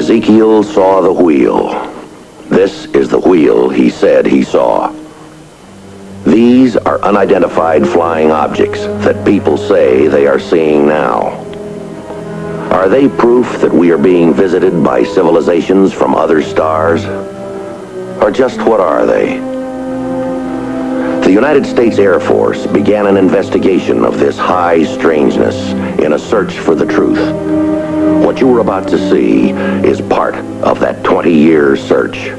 Ezekiel saw the wheel. This is the wheel he said he saw. These are unidentified flying objects that people say they are seeing now. Are they proof that we are being visited by civilizations from other stars? Or just what are they? The United States Air Force began an investigation of this high strangeness in a search for the truth. What you are about to see is part of that 20-year search.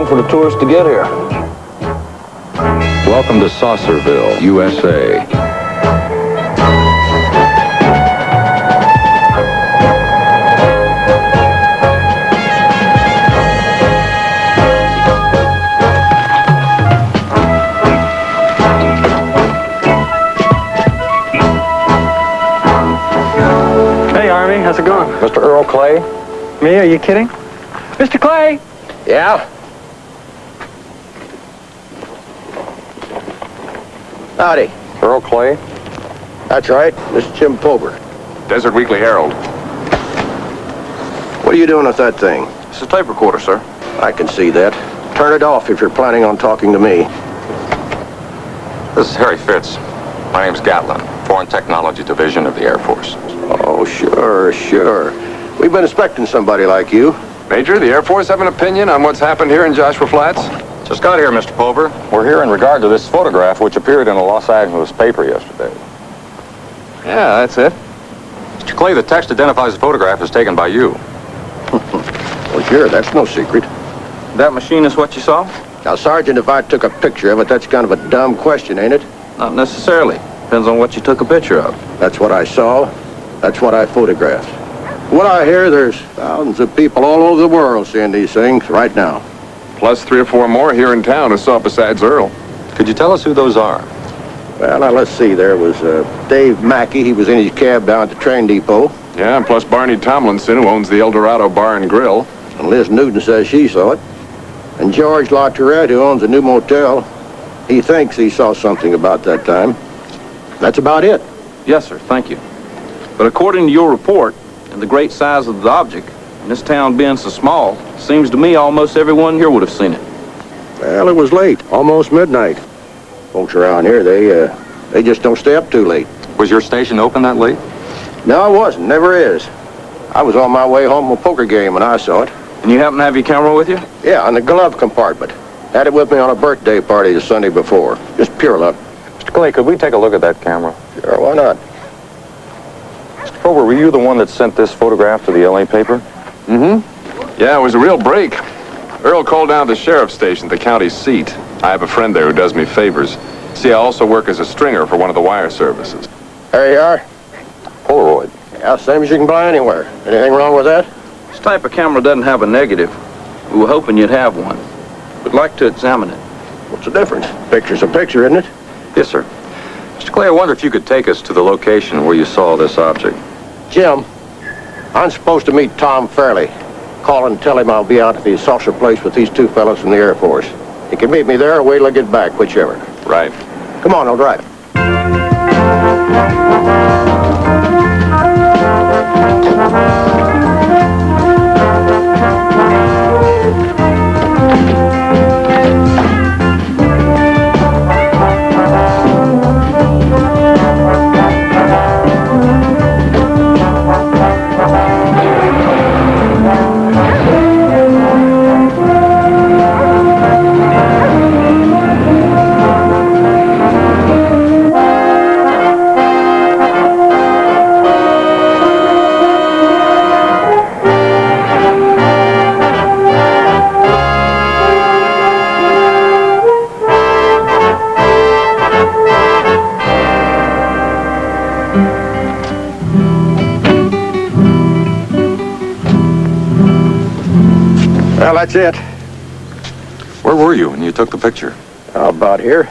For the tourists to get here. Welcome to Saucerville, USA. Hey, Army, how's it going? Mr. Earl Clay? Me? Are you kidding? Mr. Clay! Yeah? Howdy. Earl Clay? That's right. This is Jim Pober. Desert Weekly Herald. What are you doing with that thing? It's a tape recorder, sir. I can see that. Turn it off if you're planning on talking to me. This is Harry Fitz. My name's Gatlin, Foreign Technology Division of the Air Force. Oh, sure. We've been expecting somebody like you. Major, the Air Force have an opinion on what's happened here in Joshua Flats? Just got here, Mr. Pover. We're here in regard to this photograph which appeared in a Los Angeles paper yesterday. Yeah, that's it. Mr. Clay, the text identifies the photograph as taken by you. Well, sure, that's no secret. That machine is what you saw? Now, Sergeant, if I took a picture of it, that's kind of a dumb question, ain't it? Not necessarily. Depends on what you took a picture of. That's what I saw. That's what I photographed. What I hear, there's thousands of people all over the world seeing these things right now. Plus 3 or 4 more here in town who saw it besides Earl. Could you tell us who those are? Well, now, let's see. There was Dave Mackey. He was in his cab down at the train depot. Yeah, and plus Barney Tomlinson, who owns the El Dorado Bar and Grill. And Liz Newton says she saw it. And George LaTourette, who owns a new motel, he thinks he saw something about that time. That's about it. Yes, sir. Thank you. But according to your report and the great size of the object, and this town being so small, seems to me almost everyone here would have seen it. Well, it was late, almost midnight. Folks around here, they just don't stay up too late. Was your station open that late? No, I wasn't. Never is. I was on my way home from a poker game when I saw it. And you happen to have your camera with you? Yeah, in the glove compartment. Had it with me on a birthday party the Sunday before. Just pure luck. Mr. Clay, could we take a look at that camera? Sure, why not? Mr. Prober, were you the one that sent this photograph to the L.A. paper? Mm-hmm. Yeah, it was a real break. Earl called down to the sheriff's station, the county seat. I have a friend there who does me favors. See, I also work as a stringer for one of the wire services. There you are. Polaroid. Yeah, same as you can buy anywhere. Anything wrong with that? This type of camera doesn't have a negative. We were hoping you'd have one. We'd like to examine it. What's the difference? Picture's a picture, isn't it? Yes, sir. Mr. Clay, I wonder if you could take us to the location where you saw this object. Jim, I'm supposed to meet Tom Fairley. Call and tell him I'll be out at the saucer place with these two fellows from the Air Force. He can meet me there or wait till I get back, whichever. Right. Come on, I'll drive. Well, that's it. Where were you when you took the picture? About here.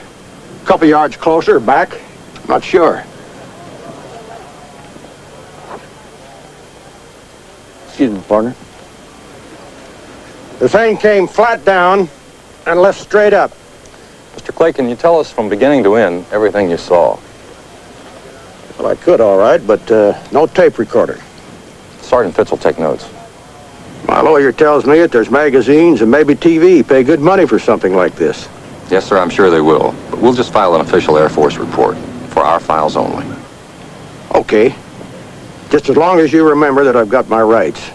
A couple yards closer, back. Not sure. Excuse me, partner. The thing came flat down and left straight up. Mr. Clay, can you tell us from beginning to end everything you saw? Well, I could, all right, but no tape recorder. Sergeant Fitz will take notes. My lawyer tells me that there's magazines and maybe TV pay good money for something like this. Yes, sir, I'm sure they will. But we'll just file an official Air Force report for our files only. Okay. Just as long as you remember that I've got my rights.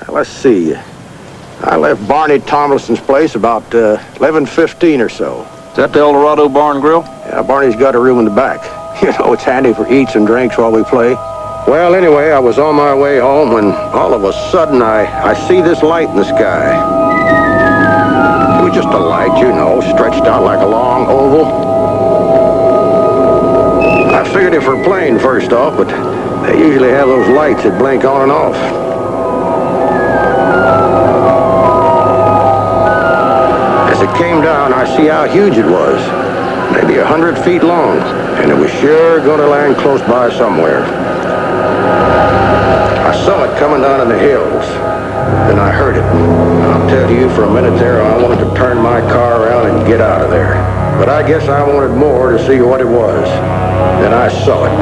Now, let's see. I left Barney Tomlinson's place about 11:15 or so. Is that the El Dorado Bar and Grill? Yeah, Barney's got a room in the back. You know, it's handy for eats and drinks while we play. Well, anyway, I was on my way home when all of a sudden I see this light in the sky. It was just a light, you know, stretched out like a long oval. I figured it for a plane first off, but they usually have those lights that blink on and off. As it came down, I see how huge it was. Maybe 100 feet long, and it was sure going to land close by somewhere. I saw it coming down in the hills. Then I heard it. I'll tell you, for a minute there, I wanted to turn my car around and get out of there. But I guess I wanted more to see what it was. Then I saw it.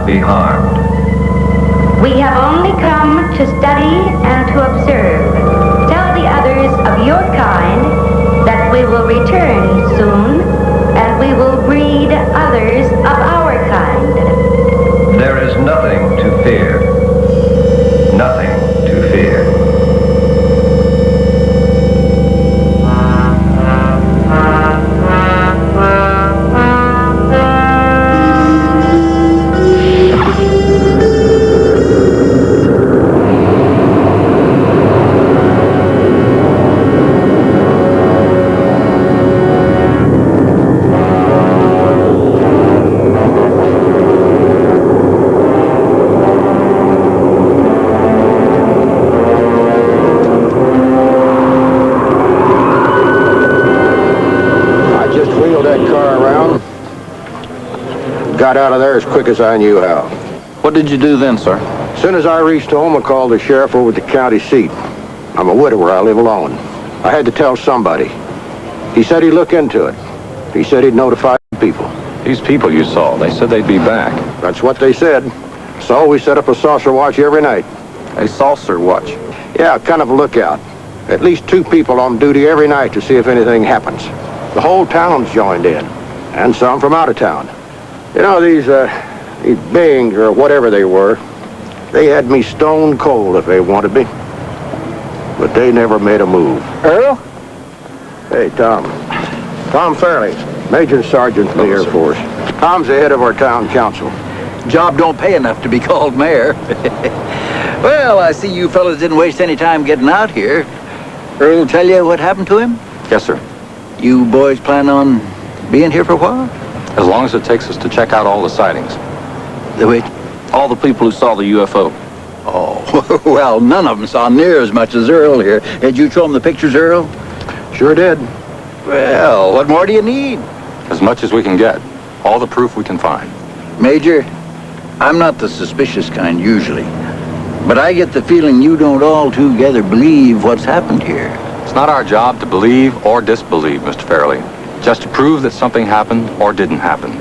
Be harmed. We have only come to study and to observe. Tell the others of your kind that we will return soon, and we will breed others of our kind. There is nothing to fear. Nothing to fear. Got out of there as quick as I knew how. What did you do then, sir? As soon as I reached home, I called the sheriff over at the county seat. I'm a widower. I live alone. I had to tell somebody. He said he'd look into it. He said he'd notify people. These people you saw, they said they'd be back. That's what they said. So we set up a saucer watch every night. A saucer watch. Yeah, kind of a lookout. At least 2 people on duty every night to see if anything happens. The whole town's joined in, and some from out of town. You know, these beings, or whatever they were, they had me stone cold if they wanted me. But they never made a move. Earl? Hey, Tom. Tom Fairley, Major Sergeant from the Air Force. Tom's the head of our town council. Job don't pay enough to be called mayor. Well, I see you fellas didn't waste any time getting out here. Earl tell you what happened to him? Yes, sir. You boys plan on being here for a while? As long as it takes us to check out all the sightings. Wait. All the people who saw the UFO. Oh, well, none of them saw near as much as Earl here. Did you show them the pictures, Earl? Sure did. Well, what more do you need? As much as we can get. All the proof we can find. Major, I'm not the suspicious kind usually, but I get the feeling you don't altogether believe what's happened here. It's not our job to believe or disbelieve, Mr. Fairley. Just to prove that something happened or didn't happen.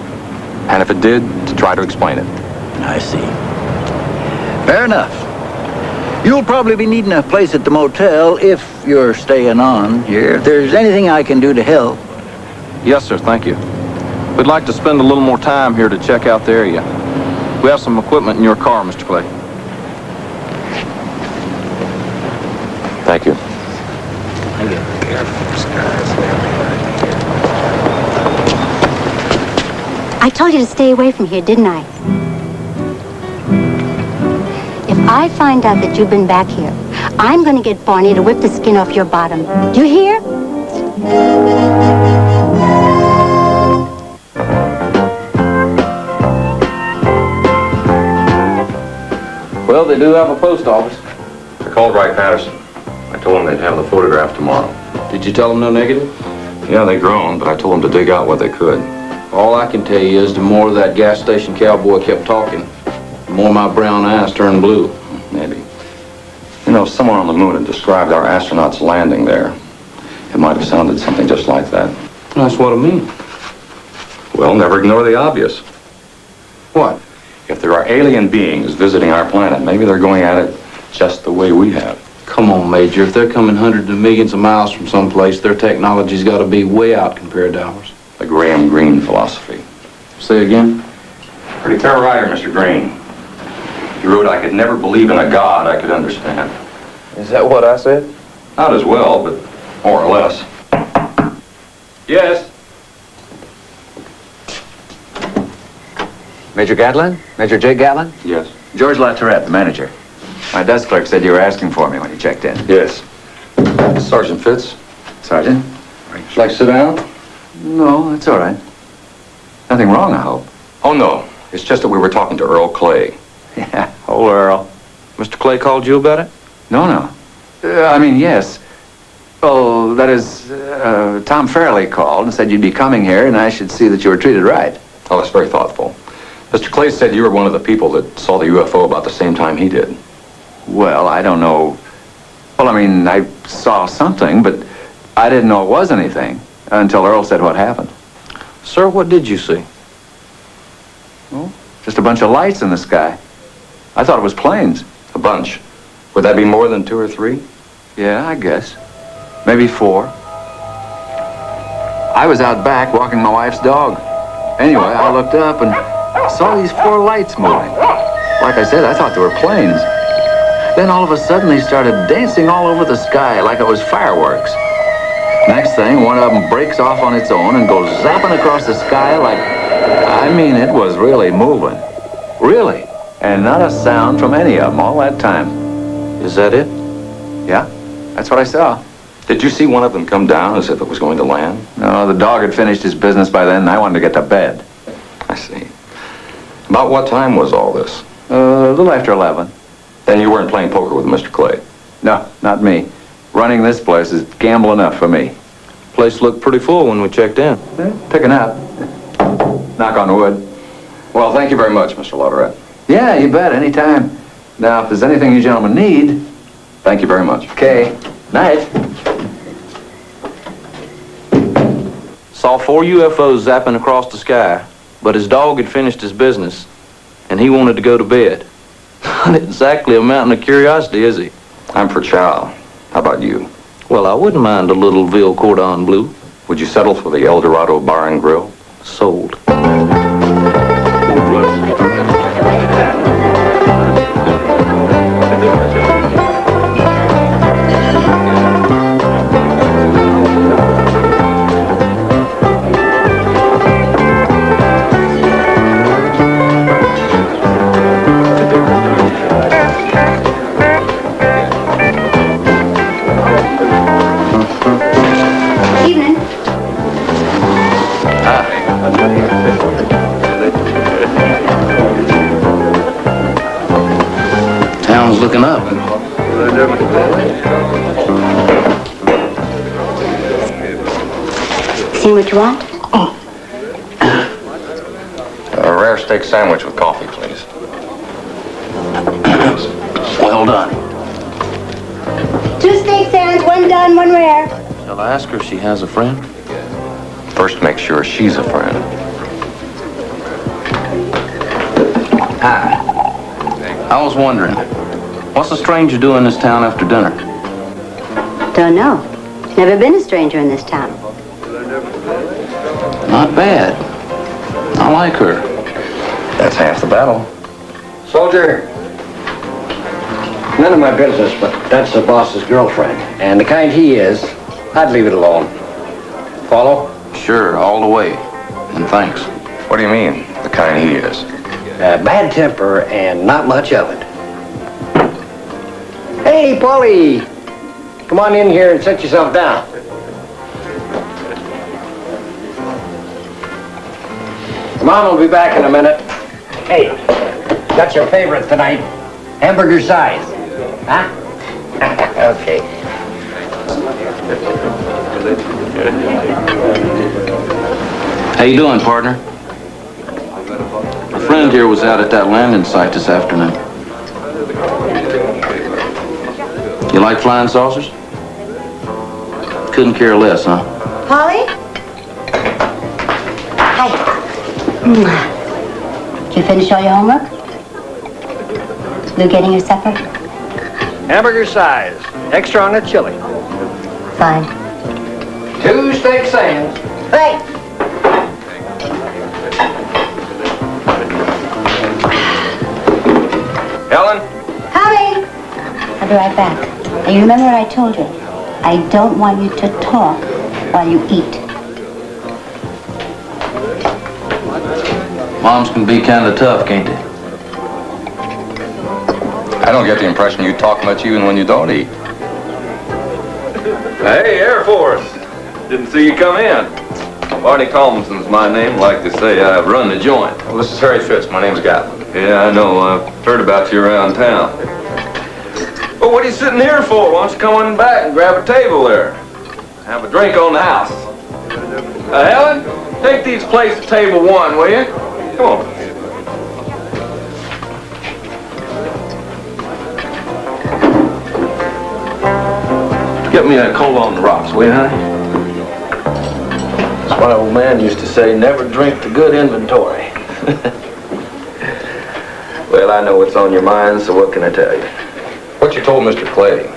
And if it did, to try to explain it. I see. Fair enough. You'll probably be needing a place at the motel if you're staying on here. If there's anything I can do to help. Yes, sir, thank you. We'd like to spend a little more time here to check out the area. We have some equipment in your car, Mr. Clay. Thank you. I told you to stay away from here, didn't I? If I find out that you've been back here, I'm going to get Barney to whip the skin off your bottom. Do you hear? Well, they do have a post office. I called Wright Patterson. I told them they'd have the photograph tomorrow. Did you tell them no negative? Yeah, they groaned, but I told them to dig out what they could. All I can tell you is the more that gas station cowboy kept talking, the more my brown eyes turned blue. Maybe. You know, someone on the moon had described our astronauts landing there. It might have sounded something just like that. That's what I mean. Well, never ignore the obvious. What? If there are alien beings visiting our planet, maybe they're going at it just the way we have. Come on, Major. If they're coming hundreds of millions of miles from someplace, their technology's got to be way out compared to ours. The Graham Greene philosophy. Say again? Pretty fair writer, Mr. Greene. He wrote, I could never believe in a God I could understand. Is that what I said? Not as well, but more or less. Yes? Major Gatlin? Major J. Gatlin? Yes. George LaTourette, the manager. My desk clerk said you were asking for me when you checked in. Yes. Sergeant Fitz. Sergeant? Would you like to sit down? No, that's all right. Nothing wrong, I hope. Oh, no. It's just that we were talking to Earl Clay. Yeah, old Earl. Mr. Clay called you about it? No. I mean, yes. Oh, that is, Tom Fairley called and said you'd be coming here and I should see that you were treated right. Oh, that's very thoughtful. Mr. Clay said you were one of the people that saw the UFO about the same time he did. Well, I don't know. Well, I mean, I saw something, but I didn't know it was anything until Earl said what happened. Sir, what did you see? Well, just a bunch of lights in the sky. I thought it was planes. A bunch. Would that be more than 2 or 3? Yeah, I guess. Maybe 4. I was out back walking my wife's dog. Anyway, I looked up and saw these 4 lights moving. Like I said, I thought they were planes. Then all of a sudden they started dancing all over the sky like it was fireworks. Next thing, one of them breaks off on its own and goes zapping across the sky like, I mean, it was really moving. Really. And not a sound from any of them all that time. Is that it? Yeah, that's what I saw. Did you see one of them come down as if it was going to land? No, the dog had finished his business by then and I wanted to get to bed. I see. About what time was all this? A little after 11. Then you weren't playing poker with Mr. Clay? No, not me. Running this place is gamble enough for me. Place looked pretty full when we checked in. Picking up. Knock on wood. Well, thank you very much, Mr. Lauderette. Yeah, you bet, anytime. Now, if there's anything you gentlemen need... Thank you very much. Okay. Night. Saw 4 UFOs zapping across the sky, but his dog had finished his business, and he wanted to go to bed. Not exactly a mountain of curiosity, is he? I'm for chow. How about you? Well, I wouldn't mind a little veal cordon bleu. Would you settle for the El Dorado Bar and Grill? Sold. Town's looking up. See what you want? A rare steak sandwich with coffee, please. Well done. 2 steak sands, 1 done, 1 rare. Shall I ask her if she has a friend? First, make sure she's a friend. Hi. I was wondering, what's a stranger doing in this town after dinner? Don't know. Never been a stranger in this town. Not bad. I like her. That's half the battle. Soldier, none of my business, but that's the boss's girlfriend. And the kind he is, I'd leave it alone. Follow? Sure, all the way. And thanks. What do you mean, the kind he is? Bad temper and not much of it. Hey, Paulie, come on in here and sit yourself down. Mom will be back in a minute. Hey, got your favorite tonight. Hamburger size. Huh? Okay. How you doing, partner? A friend here was out at that landing site this afternoon. You like flying saucers? Couldn't care less, huh? Polly? Hi. Did you finish all your homework? You getting your supper? Hamburger size. Extra on the chili. Fine. 2 steak sands. Right. Helen? Coming. I'll be right back. And you remember what I told you? I don't want you to talk while you eat. Moms can be kind of tough, can't they? I don't get the impression you talk much even when you don't eat. Hey, Air Force. Didn't see you come in. Barney Collinson's my name. Like to say I run the joint. Well, this is Harry Fitz. My name's Gatlin. Yeah, I know. I've heard about you around town. Well, what are you sitting here for? Why don't you come on back and grab a table there? Have a drink on the house. Helen, take these plates to table 1, will you? Come on. Get me a cola on the rocks, will you, honey? That's what old man used to say, never drink the good inventory. Well, I know what's on your mind, so what can I tell you? What you told Mr. Clay,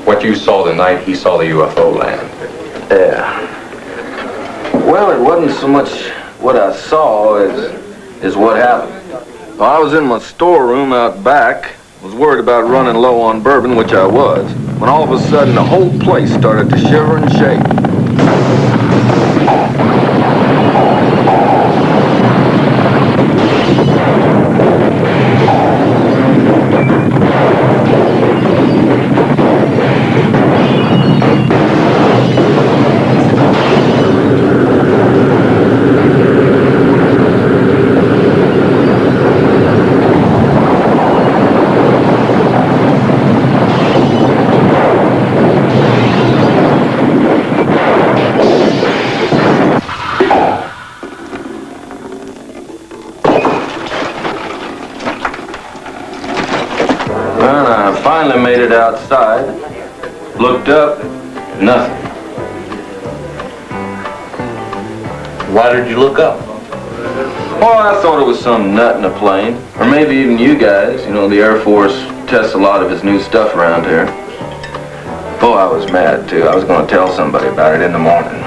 what you saw the night he saw the UFO land. Yeah. Well, it wasn't so much what I saw as what happened. Well, I was in my storeroom out back, was worried about running low on bourbon, which I was, when all of a sudden the whole place started to shiver and shake. Finally made it outside. Looked up, nothing. Why did you look up? Oh, I thought it was some nut in a plane. Or maybe even you guys. You know, the Air Force tests a lot of his new stuff around here. Oh, I was mad, too. I was going to tell somebody about it in the morning.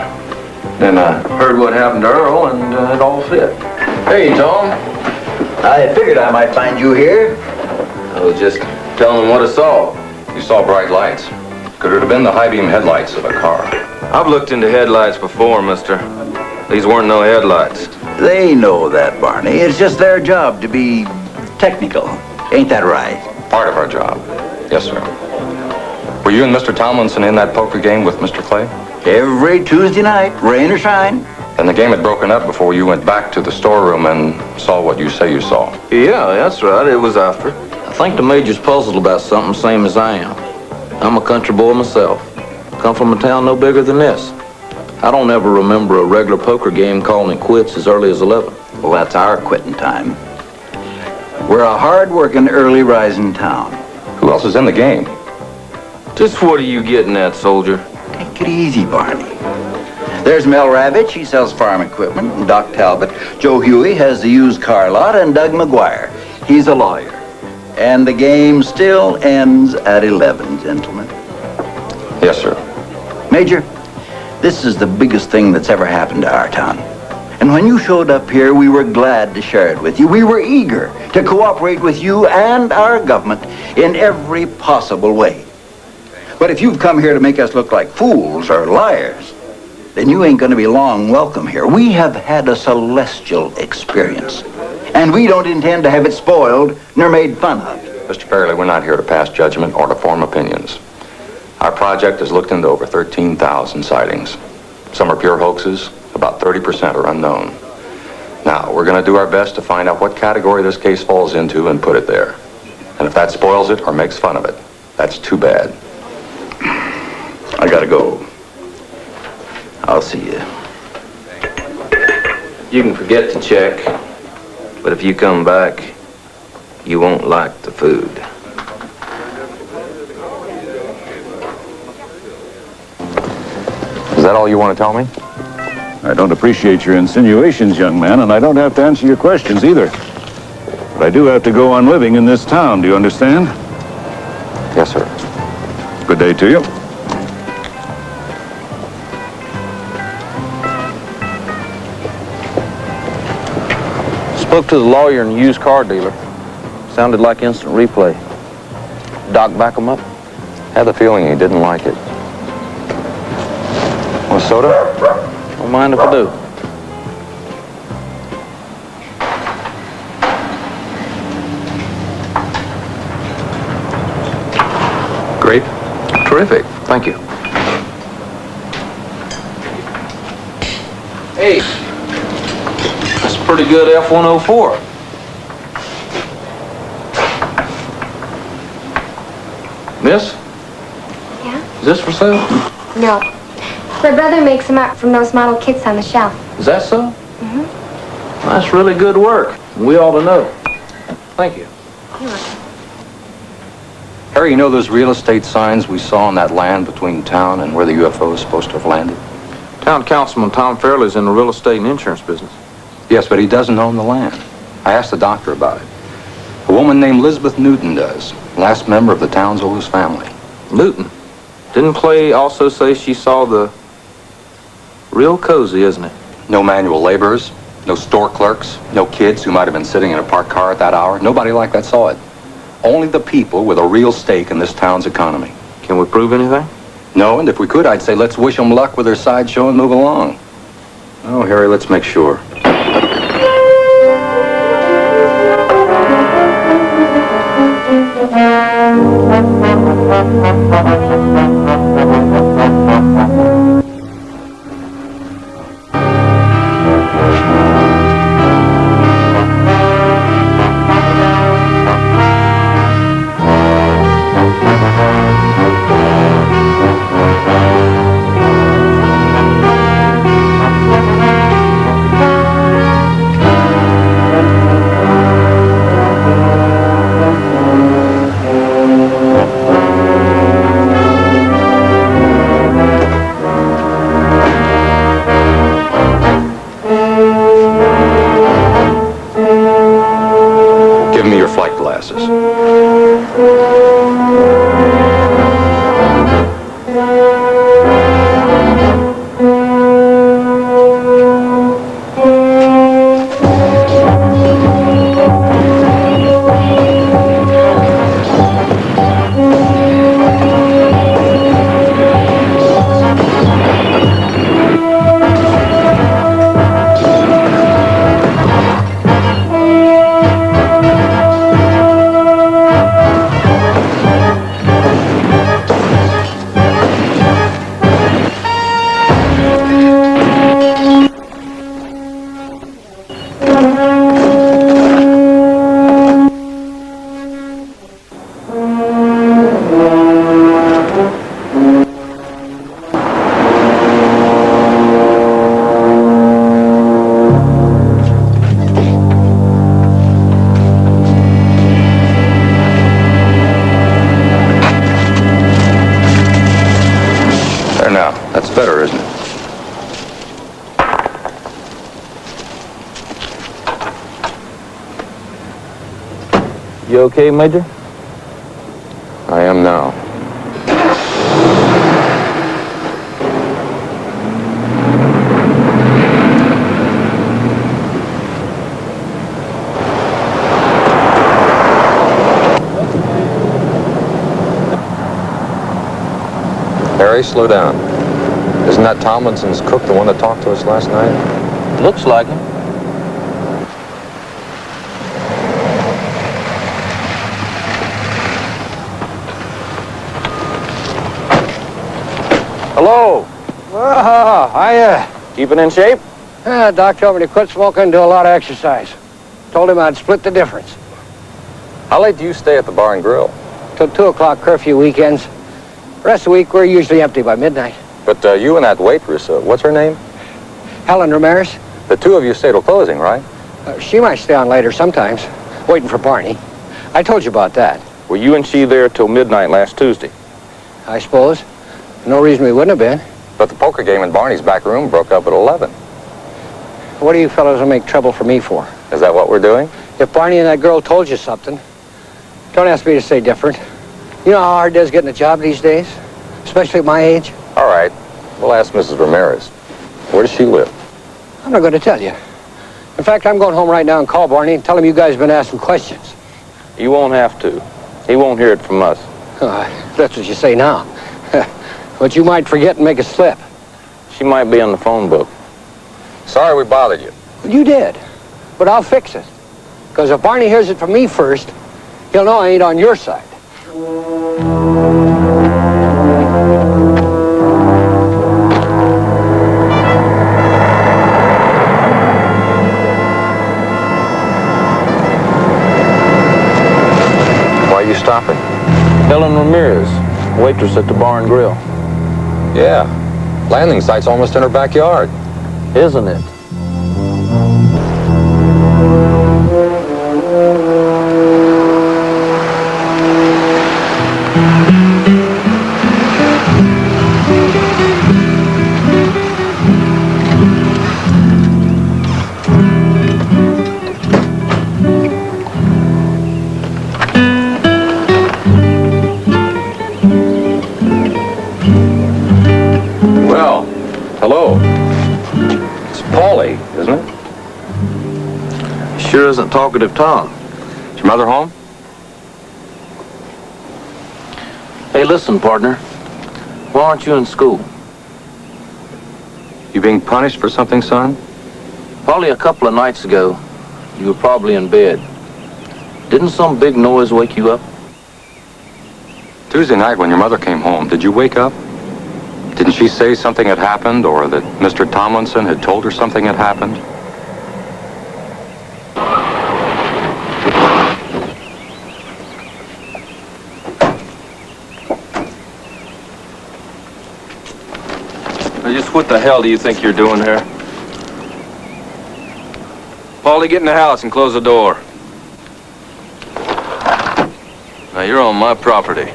Then I heard what happened to Earl, and it all fit. Hey, Tom. I figured I might find you here. I was just telling him what I saw. You saw bright lights. Could it have been the high beam headlights of a car? I've looked into headlights before, mister. These weren't no headlights. They know that, Barney. It's just their job to be technical. Ain't that right? Part of our job. Yes, sir. Were you and Mr. Tomlinson in that poker game with Mr. Clay? Every Tuesday night, rain or shine. And the game had broken up before you went back to the storeroom and saw what you say you saw. Yeah, that's right. It was after. I think the Major's puzzled about something same as I am. I'm a country boy myself. Come from a town no bigger than this. I don't ever remember a regular poker game calling it quits as early as 11. Well, that's our quitting time. We're a hard-working, early-rising town. Who else is in the game? Just what are you getting at, soldier? Take it easy, Barney. There's Mel Ravitch, he sells farm equipment, and Doc Talbot. Joe Huey has the used car lot, and Doug McGuire, he's a lawyer. And the game still ends at 11, gentlemen. Yes, sir. Major, this is the biggest thing that's ever happened to our town. And when you showed up here, we were glad to share it with you. We were eager to cooperate with you and our government in every possible way. But if you've come here to make us look like fools or liars, then you ain't going to be long welcome here. We have had a celestial experience, and we don't intend to have it spoiled nor made fun of. Mr. Fairley, we're not here to pass judgment or to form opinions. Our project has looked into over 13,000 sightings. Some are pure hoaxes, about 30% are unknown. Now, we're going to do our best to find out what category this case falls into and put it there. And if that spoils it or makes fun of it, that's too bad. I gotta go. I'll see you. You can forget to check, but if you come back, you won't like the food. Is that all you want to tell me? I don't appreciate your insinuations, young man, and I don't have to answer your questions either. But I do have to go on living in this town, do you understand? Yes, sir. Good day to you. Spoke to the lawyer and used car dealer. Sounded like instant replay. Doc back him up? Had the feeling he didn't like it. Want a soda? Don't mind if I do. Grape? Terrific. Thank you. Hey, that's a pretty good F-104. Miss? Yeah? Is this for sale? No. My brother makes them up from those model kits on the shelf. Is that so? Mm-hmm. That's really good work. We ought to know. Thank you. You're welcome. Harry, you know those real estate signs we saw on that land between town and where the UFO is supposed to have landed? Town Councilman Tom Fairley's in the real estate and insurance business. Yes, but he doesn't own the land. I asked the doctor about it. A woman named Elizabeth Newton does. Last member of the town's oldest family. Newton? Didn't Clay also say she saw the... Real cozy, isn't it? No manual laborers, no store clerks, no kids who might have been sitting in a parked car at that hour. Nobody like that saw it. Only the people with a real stake in this town's economy. Can we prove anything? No, and if we could, I'd say let's wish them luck with their sideshow and move along. Oh, Harry, let's make sure. glasses. There now, that's better, isn't it? You okay, Major? I am now. Harry, slow down. Isn't that Tomlinson's cook the one that talked to us last night? Looks like him. Hello. Oh, hiya. Keeping in shape? Doc told me to quit smoking and do a lot of exercise. Told him I'd split the difference. How late do you stay at the bar and grill? Till 2 o'clock curfew weekends. The rest of the week, we're usually empty by midnight. But you and that waitress, what's her name? Helen Ramirez? The two of you stay till closing, right? She might stay on later sometimes, waiting for Barney. I told you about that. Were you and she there till midnight last Tuesday? I suppose. No reason we wouldn't have been. But the poker game in Barney's back room broke up at 11. What do you fellows will make trouble for me for? Is that what we're doing? If Barney and that girl told you something, don't ask me to say different. You know how hard it is getting a job these days? Especially at my age? All right. We'll ask Mrs. Ramirez. Where does she live? I'm not going to tell you. In fact, I'm going home right now and call Barney and tell him you guys have been asking questions. You won't have to. He won't hear it from us. That's what you say now. But you might forget and make a slip. She might be on the phone book. Sorry we bothered you. You did. But I'll fix it. Because if Barney hears it from me first, he'll know I ain't on your side. Why are you stopping? Helen Ramirez, waitress at the bar and grill. Yeah. Landing site's almost in her backyard. Isn't it? Hello. It's Paulie, isn't it? Sure isn't talkative Tom. Is your mother home? Hey, listen, partner. Why aren't you in school? You being punished for something, son? Probably a couple of nights ago, you were probably in bed. Didn't some big noise wake you up? Tuesday night when your mother came home, did you wake up? Didn't she say something had happened, or that Mr. Tomlinson had told her something had happened? Now, just what the hell do you think you're doing here? Paulie, get in the house and close the door. Now, you're on my property.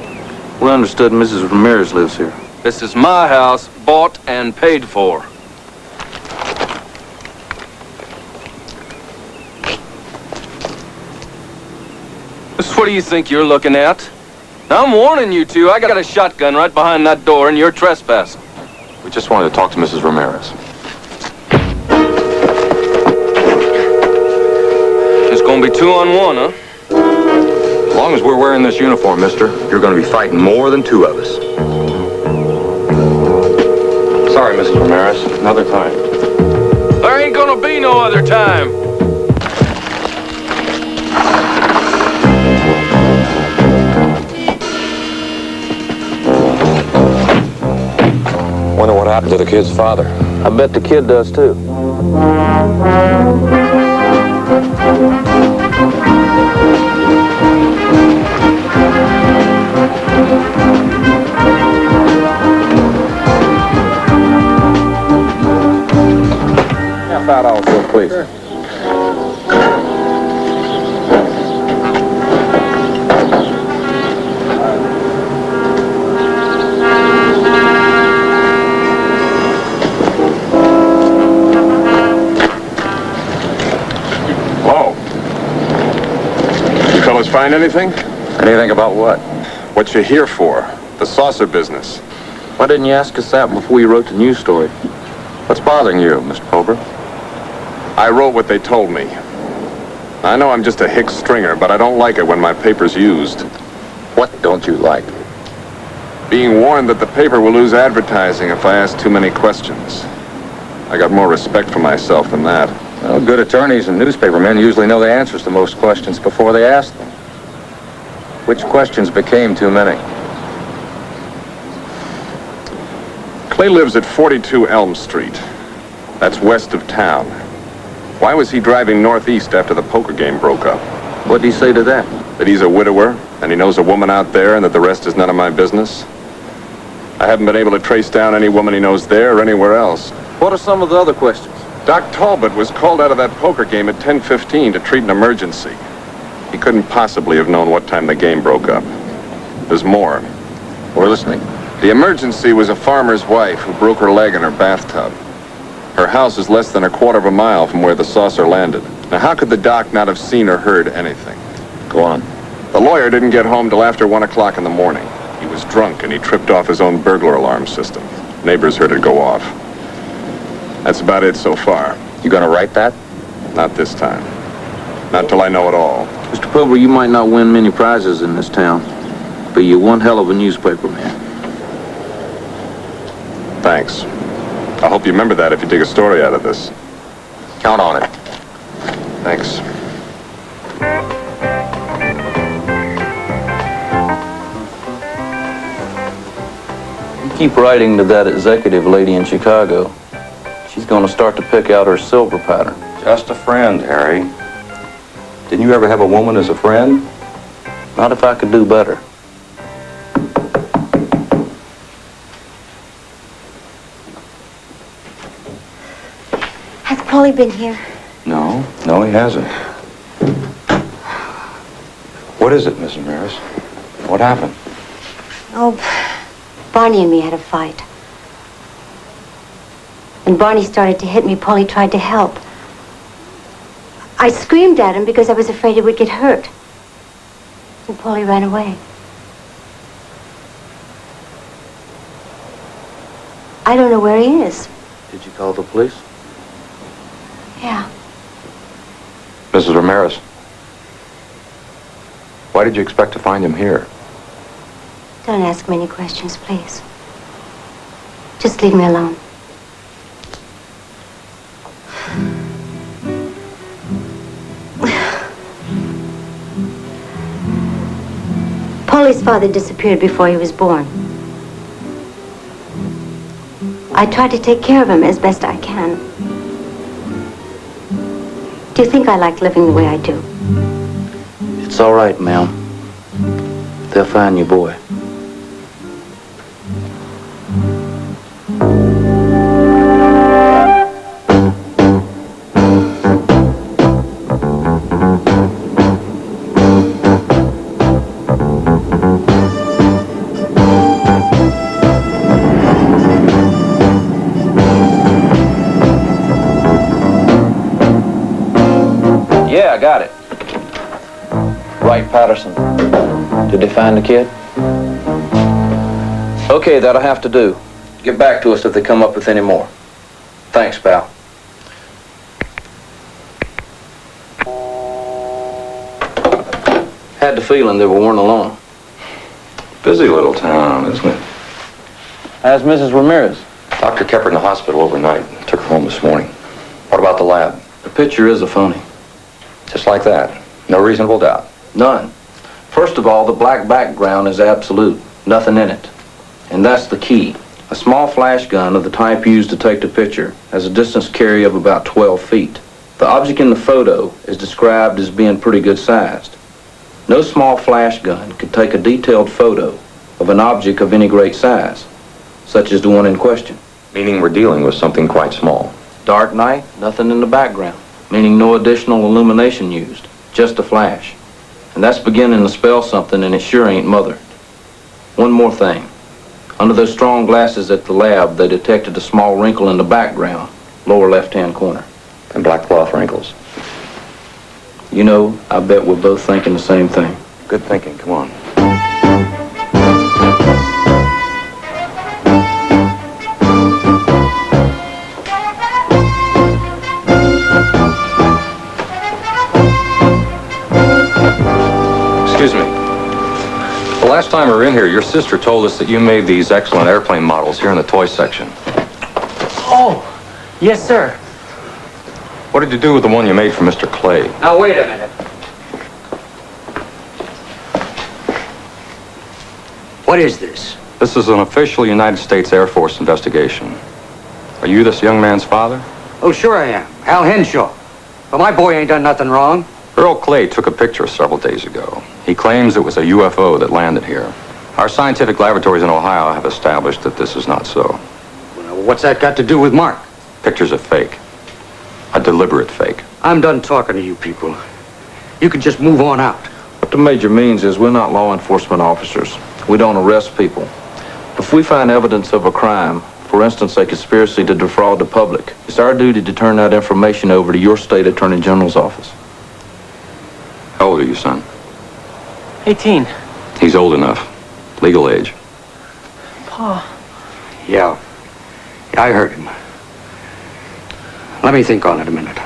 We understood Mrs. Ramirez lives here. This is my house, bought and paid for. Mrs. What do you think you're looking at? I'm warning you two. I got a shotgun right behind that door and you're trespassing. We just wanted to talk to Mrs. Ramirez. It's gonna be 2-on-1, huh? As long as we're wearing this uniform, mister, you're going to be fighting more than two of us. Sorry, Mrs. Ramirez. Another time. There ain't gonna be no other time. Wonder what happened to the kid's father. I bet the kid does too. Half out also, please. Sure. Find anything? Anything about what? What you here for? The saucer business. Why didn't you ask us that before you wrote the news story? What's bothering you, Mr. Pober? I wrote what they told me. I know I'm just a hick stringer, but I don't like it when my paper's used. What don't you like? Being warned that the paper will lose advertising if I ask too many questions. I got more respect for myself than that. Well, good attorneys and newspapermen usually know the answers to most questions before they ask them. Which questions became too many? Clay lives at 42 Elm Street. That's west of town. Why was he driving northeast after the poker game broke up? What'd he say to that? That he's a widower, and he knows a woman out there, and that the rest is none of my business. I haven't been able to trace down any woman he knows there or anywhere else. What are some of the other questions? Doc Talbot was called out of that poker game at 10:15 to treat an emergency. He couldn't possibly have known what time the game broke up. There's more. We're listening. The emergency was a farmer's wife who broke her leg in her bathtub. Her house is less than a quarter of a mile from where the saucer landed. Now, how could the doc not have seen or heard anything? Go on. The lawyer didn't get home till after 1 o'clock in the morning. He was drunk and he tripped off his own burglar alarm system. Neighbors heard it go off. That's about it so far. You gonna write that? Not this time. Not till I know it all. Mr. Pober, you might not win many prizes in this town, but you're one hell of a newspaper man. Thanks. I hope you remember that if you dig a story out of this. Count on it. Thanks. You keep writing to that executive lady in Chicago. She's going to start to pick out her silver pattern. Just a friend, Harry. Didn't you ever have a woman as a friend? Not if I could do better. Has Paulie been here? No, he hasn't. What is it, Miss Ramirez? What happened? Oh, Barney and me had a fight. When Barney started to hit me, Paulie tried to help. I screamed at him because I was afraid he would get hurt. And Paulie ran away. I don't know where he is. Did you call the police? Yeah. Mrs. Ramirez, why did you expect to find him here? Don't ask me any questions, please. Just leave me alone. Paulie's father disappeared before he was born. I try to take care of him as best I can. Do you think I like living the way I do? It's all right, ma'am. They'll find your boy. Wright Patterson. Did they find the kid? Okay, that'll have to do. Get back to us if they come up with any more. Thanks, pal. Had the feeling they weren't alone. Busy little town, isn't it? How's Mrs. Ramirez? Doctor kept her in the hospital overnight. Took her home this morning. What about the lab? The picture is a phony. Just like that. No reasonable doubt. None. First of all, the black background is absolute. Nothing in it. And that's the key. A small flash gun of the type used to take the picture has a distance carry of about 12 feet. The object in the photo is described as being pretty good sized. No small flash gun could take a detailed photo of an object of any great size, such as the one in question. Meaning we're dealing with something quite small. Dark night, nothing in the background, meaning no additional illumination used, just a flash. And that's beginning to spell something, and it sure ain't Mother. One more thing. Under those strong glasses at the lab, they detected a small wrinkle in the background, lower left-hand corner. And black cloth wrinkles. You know, I bet we're both thinking the same thing. Good thinking, come on. Excuse me. The last time we were in here, your sister told us that you made these excellent airplane models here in the toy section. Oh, yes, sir. What did you do with the one you made for Mr. Clay? Now, wait a minute. What is this? This is an official United States Air Force investigation. Are you this young man's father? Oh, sure I am. Al Henshaw. But my boy ain't done nothing wrong. Earl Clay took a picture several days ago. He claims it was a UFO that landed here. Our scientific laboratories in Ohio have established that this is not so. Well, what's that got to do with Mark? Pictures are fake. A deliberate fake. I'm done talking to you people. You can just move on out. What the major means is we're not law enforcement officers. We don't arrest people. If we find evidence of a crime, for instance, a conspiracy to defraud the public, it's our duty to turn that information over to your state attorney general's office. How old are you, son? 18. He's old enough. Legal age. Pa. Yeah, I heard him. Let me think on it a minute.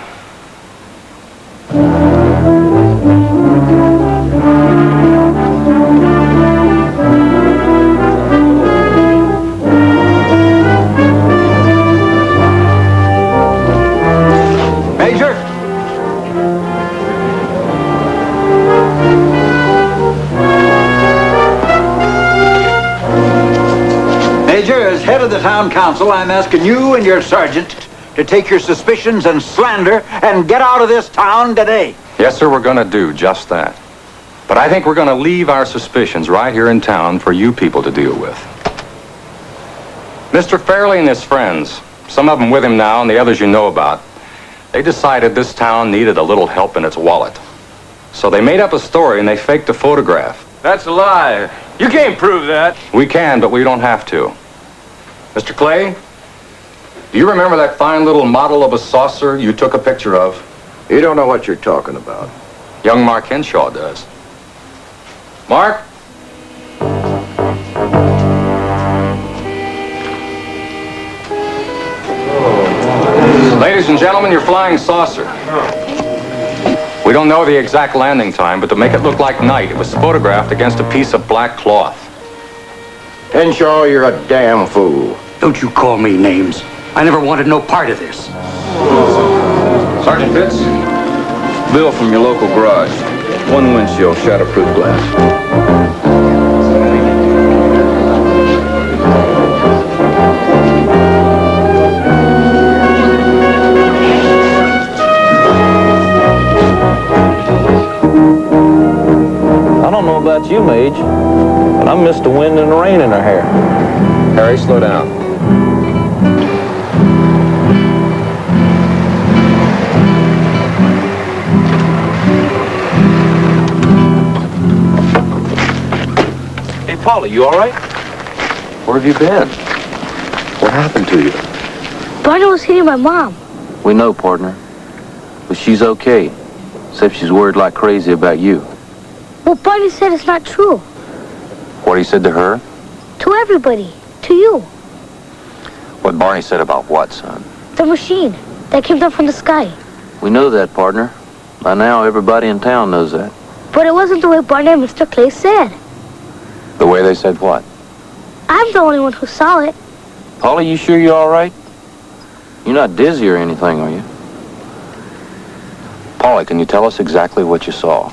Major? Major, as head of the town council, I'm asking you and your sergeant to take your suspicions and slander and get out of this town today. Yes, sir, we're going to do just that. But I think we're going to leave our suspicions right here in town for you people to deal with. Mr. Fairley and his friends, some of them with him now and the others you know about, they decided this town needed a little help in its wallet. So they made up a story and they faked a photograph. That's a lie. You can't prove that. We can, but we don't have to. Mr. Clay, do you remember that fine little model of a saucer you took a picture of? You don't know what you're talking about. Young Mark Henshaw does. Mark? Ladies and gentlemen, your flying saucer. We don't know the exact landing time, but to make it look like night, it was photographed against a piece of black cloth. Henshaw, you're a damn fool. Don't you call me names. I never wanted no part of this. Sergeant Pitts, bill from your local garage. One windshield, shatterproof glass. I don't know about you, Mage, but I missed the wind and the rain in her hair. Harry, slow down. Hey, Paula, you all right? Where have you been? What happened to you? Barney was hitting my mom. We know, partner. But she's okay, except she's worried like crazy about you. Well, Barney said it's not true. What he said to her? To everybody. To you. What Barney said about what, son? The machine that came down from the sky. We know that, partner. By now, everybody in town knows that. But it wasn't the way Barney and Mr. Clay said. The way they said what? I'm the only one who saw it. Polly, you sure you're all right? You're not dizzy or anything, are you? Polly, can you tell us exactly what you saw?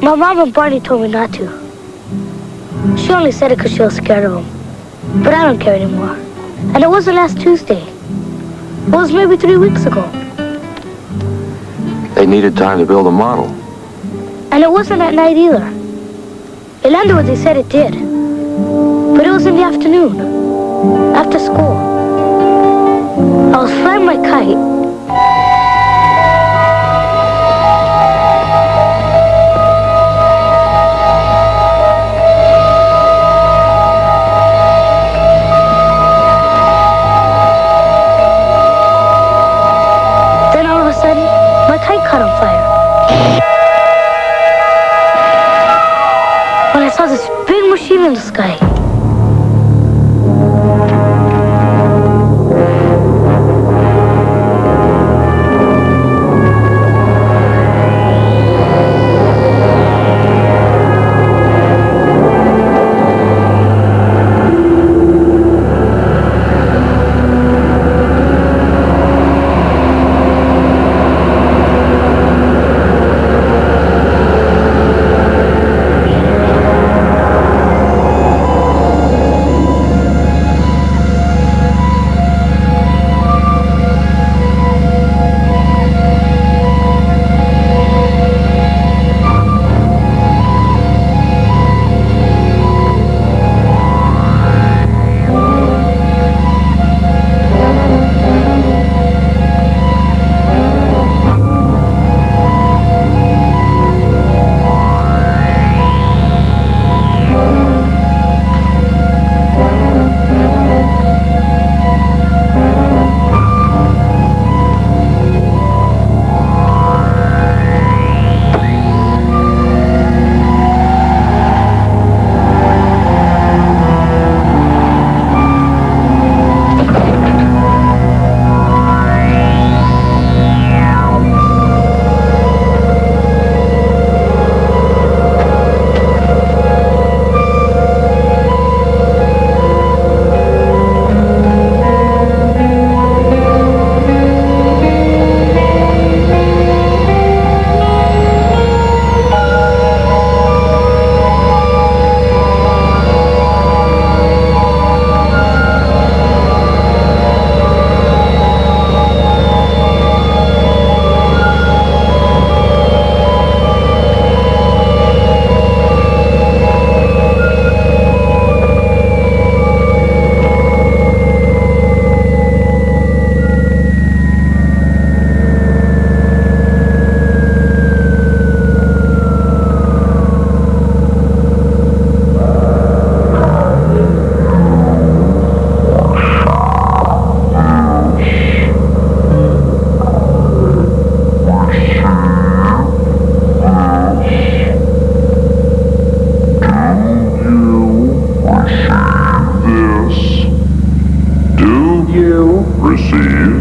My mom and Barney told me not to. She only said it because she was scared of him. But I don't care anymore. And it wasn't last Tuesday. It was maybe 3 weeks ago. They needed time to build a model. And it wasn't at night either. It landed what they said it did. But it was in the afternoon. After school. I was flying my kite. Then all of a sudden, my kite caught on fire. When I saw this big machine in the sky.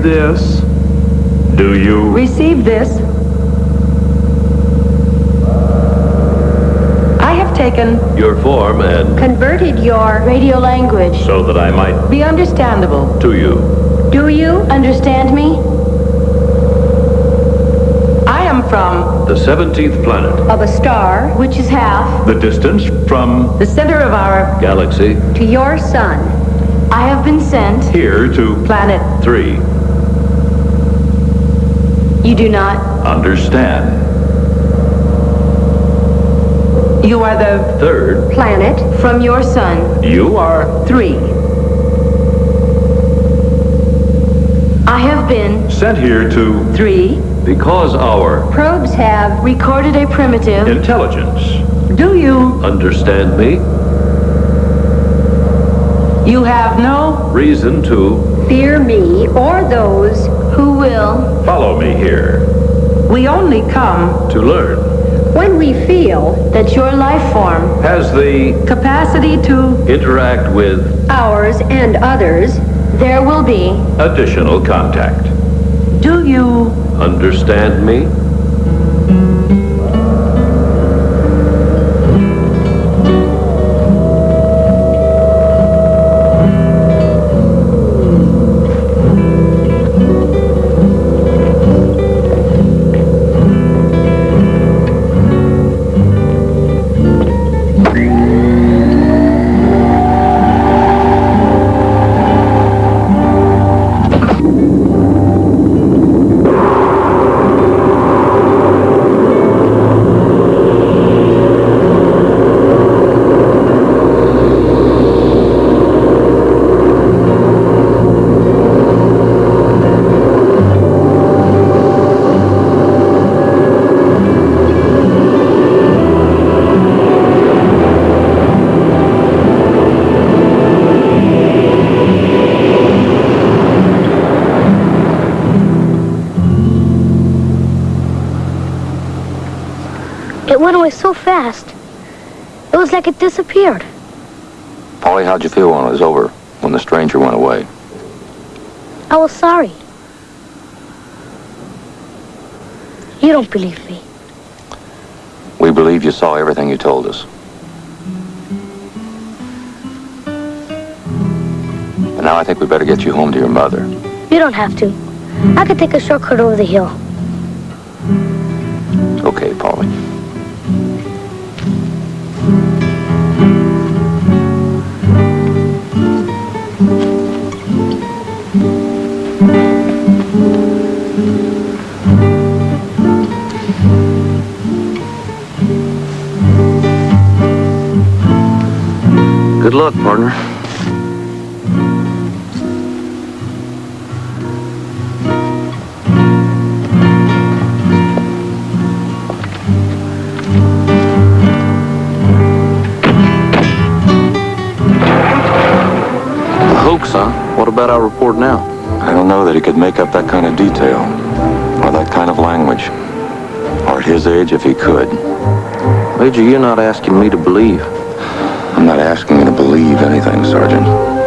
this? Do you receive this? I have taken your form and converted your radio language so that I might be understandable to you. Do you understand me? I am from The 17th planet. Of a star which is half The distance from the center of our galaxy to your sun. I have been sent here to planet 3. You do not Understand. You are the 3rd planet from your sun. You are 3. I have been sent here to 3 because our probes have recorded a primitive intelligence. Do you Understand me? You have no Reason to fear me or those who will follow me here We only come to learn. When we feel that your life form Has the capacity to interact with ours and others, there will be. additional contact. Do you Understand me? It went away so fast. It was like it disappeared. Polly, how'd you feel when it was over, when the stranger went away? I was sorry. You don't believe me. We believe you saw everything you told us. But now I think we better get you home to your mother. You don't have to. I could take a shortcut over the hill. Okay, Polly. Good luck, partner. Hoax, huh? What about our report now? I don't know that he could make up that kind of detail, or that kind of language. Or at his age, if he could. Major, you're not asking me to believe. I'm not asking you to believe anything, Sergeant.